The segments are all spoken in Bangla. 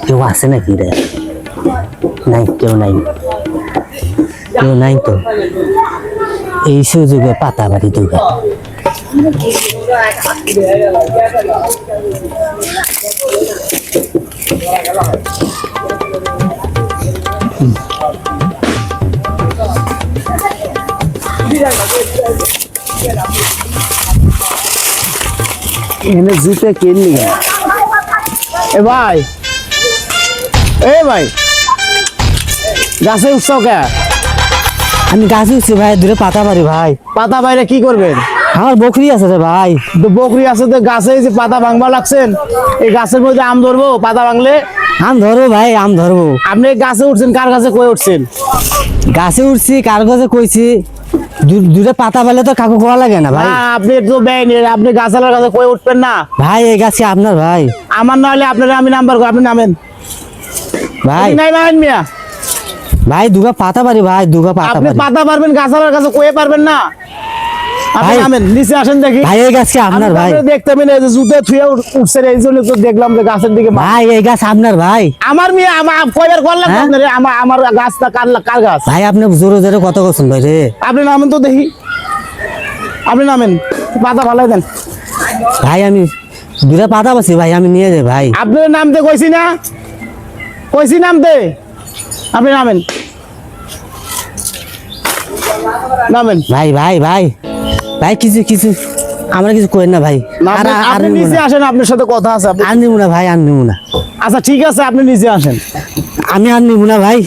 কেউ আছে নাকি রে? নাই, কেউ নাই, কেউ নাই তো। এই সুযোগে পাতা বাড়ি দুর্গা এখানে জুতে কিনলি এ ভাই, এ ভাই গাছে উঠছো কে? আমি গাছে উঠছি ভাই, দূরে পাতা বাড়ি ভাই। পাতা বাইরে কি করবেন? আমার বকরি আছে রে ভাই। তো বকরি আছে তো গাছে যে পাতা ভাঙবা লাগছেন, এই গাছের মধ্যে আম ধরবো? পাতা ভাঙলে আম ধরবো ভাই, আম ধরবো। আপনি গাছে উঠছেন, কার কাছে কয়ে উঠছেন? গাছে উঠছি, কার কাছে কইছি? দূরে পাতা পেলে তো কাকু কোয়া লাগে না ভাই। আপনি তো বেআইনি, আপনি গাছালার কাছে কয়ে উঠবেন না ভাই। এই গাছে আপনার ভাই, আমার না হলে আপনারা আমি নাম্বার, আপনি নামেন ভাই। নাই নামেন মিয়া ভাই দুগা পাতা পারি ভাই, দুগা পাতা আপনি পারি পাতা পারবেন, গাছালার কাছে কয়ে পারবেন না? আপনি ভাই। নামেন, নিচে আসেন দেখি। ভাই এই গাছ কি আপনার ভাই? দেখতে পেলেন এই যে জুতে থুয়ে উঠছেন, এই জন্য তো দেখলাম যে গাছের দিকে। ভাই এই গাছ আপনার ভাই? আমার মেয়ে আমার কয়বার করলাম হ্যাঁ? আপনারে, আমার গাছটা কার গাছ? ভাই আপনি জোরে জোরে কত করছেন ভাই রে? আপনি নামেন তো দেখি, আপনি নামেন, পাতা ভালাই দেন। ভাই আমি দূরে পাতা পাচ্ছি ভাই, আমি নিয়ে যাই ভাই। আপনার নামতে কইছি না, কইছি নামতে, আপনি নামেন, নামেন। ভাই ভাই ভাই ভাই কিছু কিছু আমরা কিছু করেন না ভাই। আপনি নিচে আসেন, আপনার সাথে কথা আছে। আর নিবো না ভাই, আর নিবো না। আচ্ছা ঠিক আছে, আপনি নিচে আসেন। আমি আর নিবো না ভাই,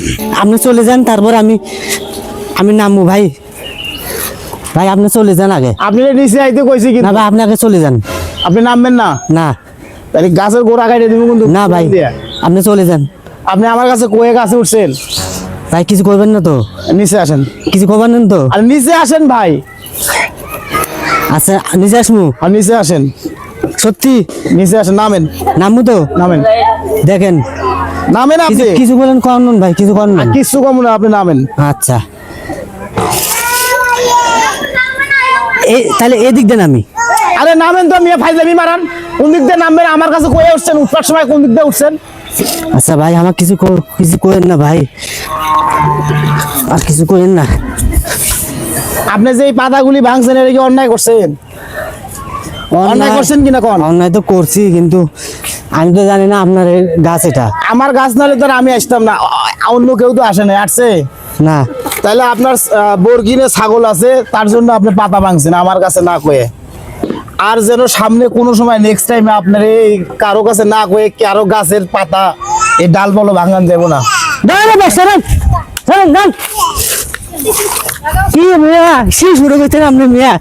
আপনি চলে যান, তারপর আমি নামবো ভাই। ভাই আপনি চলে যান আগে। আপনি নিচে আইতে কইছি কি না ভাই, আপনি আগে চলে যান। আপনি নামবেন না? না তাহলে গাছের গোড়া কাটে দিব কিন্তু। না ভাই, আপনি চলে যান। আপনি আমার কাছে কয়ে গাছে উঠছেন ভাই কিছু করবেন না তো? নিচে আসেন, কিছু করবেন না তো? আর নিচে আসেন ভাই। আচ্ছা নিচে আসমু? আর নিচে আসেন, সত্যি নিচে আসেন, নামেন, নামবো তো? নামেন, দেখেন নামেন। আপনি কিছু বলেন করুন ভাই, কিছু করুন না। কিচ্ছু কম না, আপনি নামেন। আচ্ছা এই তাহলে এদিক দেন আমি। আরে নামেন তো, মিয়া ফাইজলামি মারান। কোন দিক দিয়ে নামবেন? আমার কাছে কয়ে উঠছেন, উঠবার সময় কোন দিক দিয়ে উঠছেন? আচ্ছা ভাই আমার কিছু করেন না ভাই, আর কিছু করেন না। আপনি যে এই পাতাগুলি ভাঙছেন, এটা কি অন্যায় করছেন? অন্যায় করছেন কিনা কোন? অন্যায় তো করছি, কিন্তু আমি তো জানি না আপনার এই গাছ এটা। আমার গাছ নাহলে তো আর আমি আসতাম না, অন্য কেউ তো আসে না, আসছে না তাহলে আপনার বর্গিনে ছাগল আছে, তার জন্য আপনি পাতা ভাঙছেন আমার কাছে না কয়ে। আর যেন সামনে কোনো সময় নেক্সট টাইমে আপনার এই কারো কাছে না কয়ে কারো গাছের পাতা এই ডাল বলো ভাঙান যাবো না। কি মিয়া, সেই শুরু করছেন আপনি মিয়া।